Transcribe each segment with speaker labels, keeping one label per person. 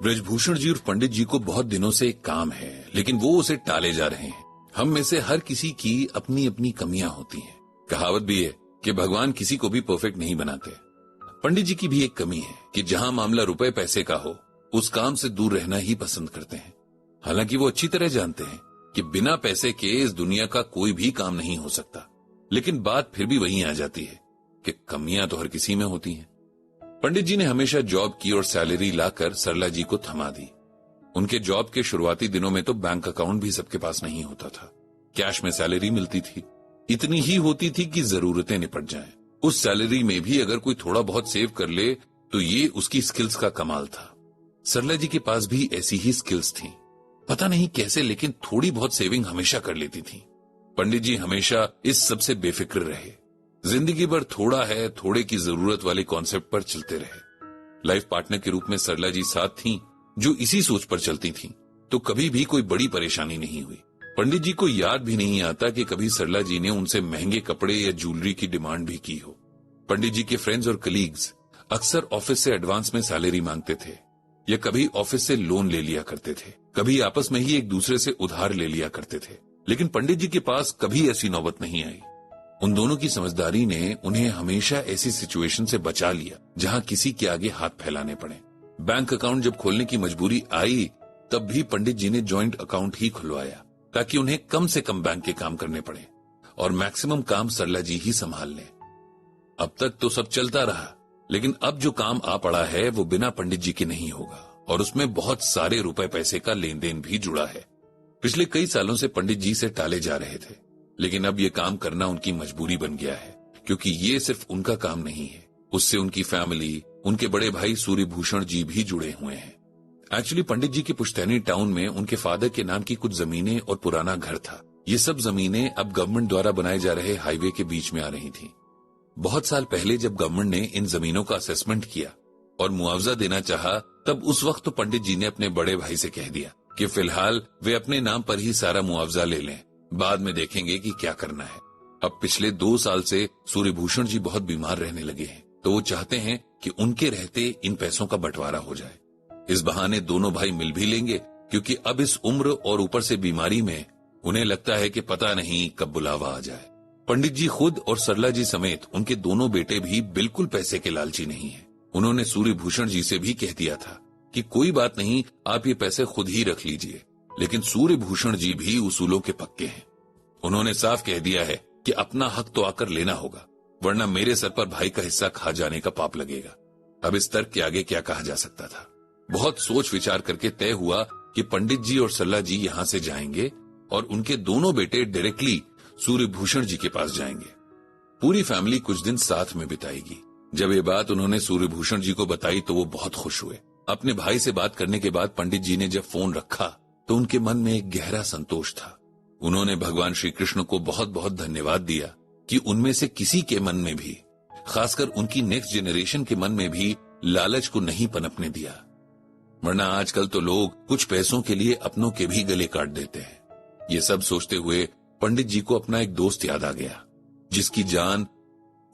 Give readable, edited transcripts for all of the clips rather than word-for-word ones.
Speaker 1: ब्रजभूषण जी और पंडित जी को बहुत दिनों से एक काम है, लेकिन वो उसे टाले जा रहे हैं। हम में से हर किसी की अपनी अपनी कमियां होती हैं। कहावत भी है कि भगवान किसी को भी परफेक्ट नहीं बनाते। पंडित जी की भी एक कमी है कि जहां मामला रुपए पैसे का हो, उस काम से दूर रहना ही पसंद करते हैं। हालांकि वो अच्छी तरह जानते हैं कि बिना पैसे के इस दुनिया का कोई भी काम नहीं हो सकता, लेकिन बात फिर भी वहीं आ जाती है कि कमियां तो हर किसी में होती हैं। पंडित जी ने हमेशा जॉब की और सैलरी लाकर सरला जी को थमा दी। उनके जॉब के शुरुआती दिनों में तो बैंक अकाउंट भी सबके पास नहीं होता था। कैश में सैलरी मिलती थी, इतनी ही होती थी कि जरूरतें निपट जाएं। उस सैलरी में भी अगर कोई थोड़ा बहुत सेव कर ले तो ये उसकी स्किल्स का कमाल था। सरला जी के पास भी ऐसी ही स्किल्स थी, पता नहीं कैसे, लेकिन थोड़ी बहुत सेविंग हमेशा कर लेती थी। पंडित जी हमेशा इस सब से बेफिक्र रहे। जिंदगी भर थोड़ा है, थोड़े की जरूरत वाले कॉन्सेप्ट पर चलते रहे। लाइफ पार्टनर के रूप में सरला जी साथ थीं, जो इसी सोच पर चलती थीं, तो कभी भी कोई बड़ी परेशानी नहीं हुई। पंडित जी को याद भी नहीं आता कि कभी सरला जी ने उनसे महंगे कपड़े या ज्वेलरी की डिमांड भी की हो। पंडित जी के फ्रेंड्स और कलीग्स अक्सर ऑफिस से एडवांस में सैलरी मांगते थे या कभी ऑफिस से लोन ले लिया करते थे, कभी आपस में ही एक दूसरे से उधार ले लिया करते थे। लेकिन पंडित जी के पास कभी ऐसी नौबत नहीं आई। उन दोनों की समझदारी ने उन्हें हमेशा ऐसी सिचुएशन से बचा लिया जहां किसी के आगे हाथ फैलाने पड़े। बैंक अकाउंट जब खोलने की मजबूरी आई, तब भी पंडित जी ने जॉइंट अकाउंट ही खुलवाया ताकि उन्हें कम से कम बैंक के काम करने पड़े और मैक्सिमम काम सरला जी ही संभाल लें। अब तक तो सब चलता रहा, लेकिन अब जो काम आ पड़ा है वो बिना पंडित जी के नहीं होगा और उसमें बहुत सारे रुपए पैसे का लेन देन भी जुड़ा है। पिछले कई सालों से पंडित जी से टाले जा रहे थे, लेकिन अब ये काम करना उनकी मजबूरी बन गया है, क्योंकि ये सिर्फ उनका काम नहीं है, उससे उनकी फैमिली, उनके बड़े भाई सूर्यभूषण जी भी जुड़े हुए हैं। एक्चुअली पंडित जी के पुश्तैनी टाउन में उनके फादर के नाम की कुछ जमीनें और पुराना घर था। ये सब जमीनें अब गवर्नमेंट द्वारा बनाए जा रहे हाईवे के बीच में आ रही थी। बहुत साल पहले जब गवर्नमेंट ने इन जमीनों का असेसमेंट किया और मुआवजा देना चाहा, तब उस वक्त तो पंडित जी ने अपने बड़े भाई से कह दिया कि फिलहाल वे अपने नाम पर ही सारा मुआवजा ले लें, बाद में देखेंगे कि क्या करना है। अब पिछले 2 साल से सूर्यभूषण जी बहुत बीमार रहने लगे हैं, तो वो चाहते हैं कि उनके रहते इन पैसों का बंटवारा हो जाए। इस बहाने दोनों भाई मिल भी लेंगे, क्योंकि अब इस उम्र और ऊपर से बीमारी में उन्हें लगता है कि पता नहीं कब बुलावा आ जाए। पंडित जी खुद और सरला जी समेत उनके दोनों बेटे भी बिल्कुल पैसे के लालची नहीं है। उन्होंने सूर्यभूषण जी से भी कह दिया था कि कोई बात नहीं, आप ये पैसे खुद ही रख लीजिए, लेकिन सूर्यभूषण जी भी उसूलों के पक्के हैं। उन्होंने साफ कह दिया है कि अपना हक तो आकर लेना होगा, वरना मेरे सर पर भाई का हिस्सा खा जाने का पाप लगेगा। अब इस तर्क के आगे क्या कहा जा सकता था। बहुत सोच विचार करके तय हुआ कि पंडित जी और सरला जी यहाँ से जाएंगे और उनके दोनों बेटे डायरेक्टली सूर्यभूषण जी के पास जाएंगे। पूरी फैमिली कुछ दिन साथ में बिताएगी। जब ये बात उन्होंने सूर्यभूषण जी को बताई तो वो बहुत खुश हुए। अपने भाई से बात करने के बाद पंडित जी ने जब फोन रखा तो उनके मन में एक गहरा संतोष था। उन्होंने भगवान श्री कृष्ण को बहुत बहुत धन्यवाद दिया कि उनमें से किसी के मन में भी, खासकर उनकी नेक्स्ट जनरेशन के मन में भी लालच को नहीं पनपने दिया, वरना आजकल तो लोग कुछ पैसों के लिए अपनों के भी गले काट देते हैं। ये सब सोचते हुए पंडित जी को अपना एक दोस्त याद आ गया, जिसकी जान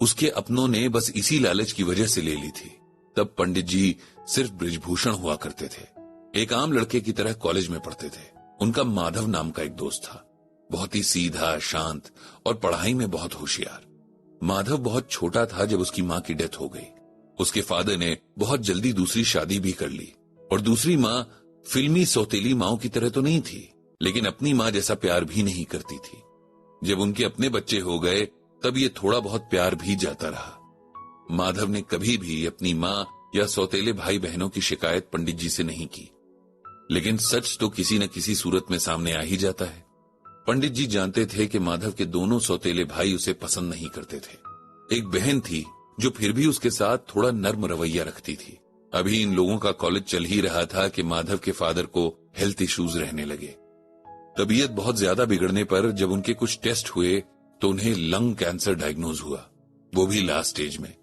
Speaker 1: उसके अपनों ने बस इसी लालच की वजह से ले ली थी। तब पंडित जी सिर्फ ब्रजभूषण हुआ करते थे, एक आम लड़के की तरह कॉलेज में पढ़ते थे। उनका माधव नाम का एक दोस्त था, बहुत ही सीधा, शांत और पढ़ाई में बहुत होशियार। माधव बहुत छोटा था जब उसकी माँ की डेथ हो गई। उसके फादर ने बहुत जल्दी दूसरी शादी भी कर ली और दूसरी माँ फिल्मी सौतेली माओं की तरह तो नहीं थी, लेकिन अपनी माँ जैसा प्यार भी नहीं करती थी। जब उनके अपने बच्चे हो गए तब ये थोड़ा बहुत प्यार भी जाता रहा। माधव ने कभी भी अपनी माँ या सौतेले भाई बहनों की शिकायत पंडित जी से नहीं की, लेकिन सच तो किसी न किसी सूरत में सामने आ ही जाता है। पंडित जी जानते थे कि माधव के दोनों सौतेले भाई उसे पसंद नहीं करते थे। एक बहन थी जो फिर भी उसके साथ थोड़ा नर्म रवैया रखती थी। अभी इन लोगों का कॉलेज चल ही रहा था कि माधव के फादर को हेल्थ इश्यूज रहने लगे। तबीयत बहुत ज्यादा बिगड़ने पर जब उनके कुछ टेस्ट हुए तो उन्हें लंग कैंसर डायग्नोज हुआ, वो भी लास्ट स्टेज में।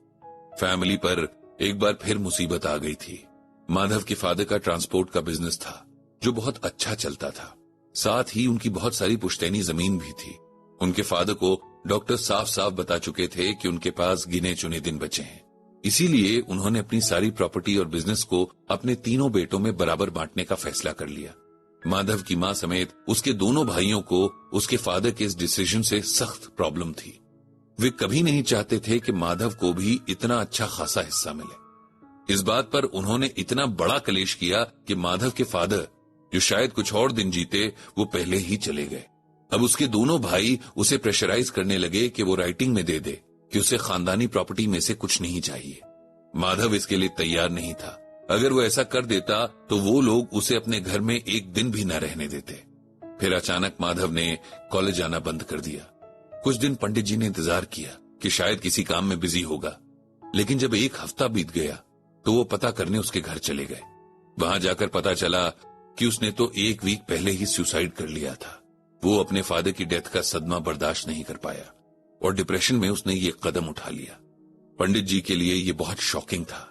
Speaker 1: फैमिली पर एक बार फिर मुसीबत आ गई थी। माधव के फादर का ट्रांसपोर्ट का बिजनेस था जो बहुत अच्छा चलता था, साथ ही उनकी बहुत सारी पुश्तैनी जमीन भी थी। उनके फादर को डॉक्टर साफ साफ बता चुके थे कि उनके पास गिने चुने दिन बचे हैं, इसीलिए उन्होंने अपनी सारी प्रॉपर्टी और बिजनेस को अपने तीनों बेटों में बराबर बांटने का फैसला कर लिया। माधव की मां समेत उसके दोनों भाइयों को उसके फादर के इस डिसीजन से सख्त प्रॉब्लम थी। वे कभी नहीं चाहते थे कि माधव को भी इतना अच्छा खासा हिस्सा मिले। इस बात पर उन्होंने इतना बड़ा कलेश किया कि माधव के फादर, जो शायद कुछ और दिन जीते, वो पहले ही चले गए। अब उसके दोनों भाई उसे प्रेशराइज करने लगे कि वो राइटिंग में दे दे कि उसे खानदानी प्रॉपर्टी में से कुछ नहीं चाहिए। माधव इसके लिए तैयार नहीं था। अगर वो ऐसा कर देता तो वो लोग उसे अपने घर में एक दिन भी न रहने देते। फिर अचानक माधव ने कॉलेज जाना बंद कर दिया। कुछ दिन पंडित जी ने इंतजार किया कि शायद किसी काम में बिजी होगा, लेकिन जब एक हफ्ता बीत गया तो वो पता करने उसके घर चले गए। वहां जाकर पता चला कि उसने तो एक वीक पहले ही सुसाइड कर लिया था। वो अपने फादर की डेथ का सदमा बर्दाश्त नहीं कर पाया और डिप्रेशन में उसने ये कदम उठा लिया। पंडित जी के लिए ये बहुत शॉकिंग था।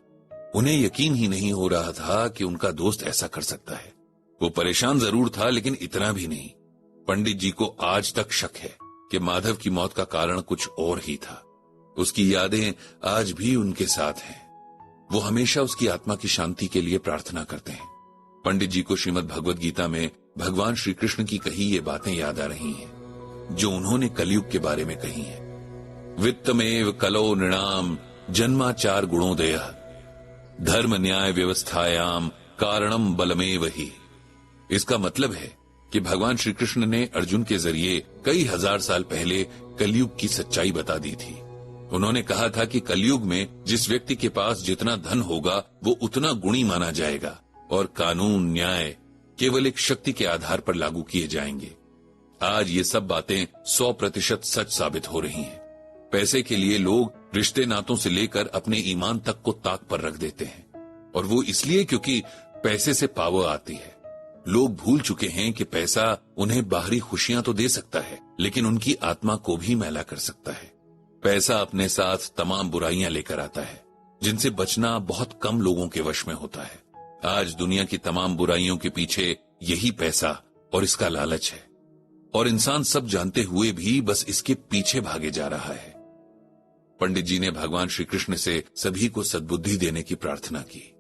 Speaker 1: उन्हें यकीन ही नहीं हो रहा था कि उनका दोस्त ऐसा कर सकता है। वो परेशान जरूर था, लेकिन इतना भी नहीं। पंडित जी को आज तक शक है कि माधव की मौत का कारण कुछ और ही था। उसकी यादें आज भी उनके साथ हैं। वो हमेशा उसकी आत्मा की शांति के लिए प्रार्थना करते हैं। पंडित जी को श्रीमद् भगवद गीता में भगवान श्री कृष्ण की कही ये बातें याद आ रही हैं, जो उन्होंने कलयुग के बारे में कही हैं। वित्तमेव कलो नृणाम जन्माचार गुणोदय धर्म न्याय व्यवस्थायाम कारणम बलमेव ही। इसका मतलब है कि भगवान श्री कृष्ण ने अर्जुन के जरिए कई हजार साल पहले कलयुग की सच्चाई बता दी थी। उन्होंने कहा था कि कलयुग में जिस व्यक्ति के पास जितना धन होगा वो उतना गुणी माना जाएगा और कानून न्याय केवल एक शक्ति के आधार पर लागू किए जाएंगे। आज ये सब बातें 100% सच साबित हो रही हैं। पैसे के लिए लोग रिश्ते नातों से लेकर अपने ईमान तक को ताक पर रख देते हैं, और वो इसलिए क्योंकि पैसे से पावर आती है। लोग भूल चुके हैं कि पैसा उन्हें बाहरी खुशियां तो दे सकता है, लेकिन उनकी आत्मा को भी मैला कर सकता है। पैसा अपने साथ तमाम बुराइयां लेकर आता है, जिनसे बचना बहुत कम लोगों के वश में होता है। आज दुनिया की तमाम बुराइयों के पीछे यही पैसा और इसका लालच है, और इंसान सब जानते हुए भी बस इसके पीछे भागे जा रहा है। पंडित जी ने भगवान श्री कृष्ण से सभी को सद्बुद्धि देने की प्रार्थना की।